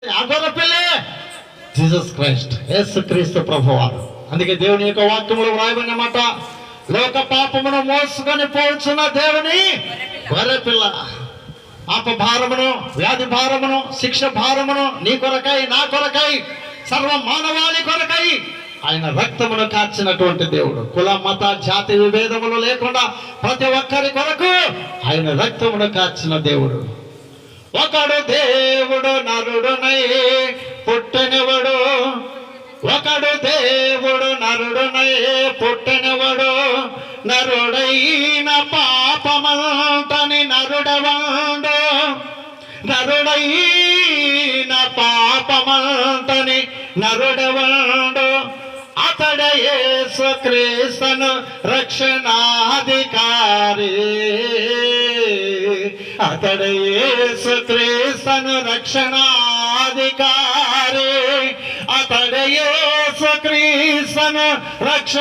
గొర్రెపిల్లే Jesus Christ, యేసుక్రీస్తు ప్రభువారు. అందుకే దేవుని యొక్క వాక్యములు వ్రాయబడిన మాట, లోక పాపమును మోసుకొని పోల్చున్న దేవుని గొర్రెపిల్ల. పాప భారమును, వ్యాధి భారమును, శిక్ష భారమును నీ కొరకై, నా కొరకై, సర్వ మానవాళి కొరకై ఆయన రక్తమును కార్చినటువంటి దేవుడు. కుల మత జాతి విభేదములు లేకుండా ప్రతి ఒక్కరి కొరకు ఆయన రక్తమును కార్చిన దేవుడు. ఒకడు దేవుడు నరుడునై పుట్టనివడు, ఒకడు దేవుడు నరుడునై పుట్టనివడు, నరుడైన పాపమంతని నరుడవాడు, నరుడైన పాపమంతని నరుడవాడు, అతడే యేసుక్రీస్తును రక్షణాధికారి, అతడే యేసుక్రీస్తును రక్షణాధికారి, అతడే యేసుక్రీస్తును రక్షణ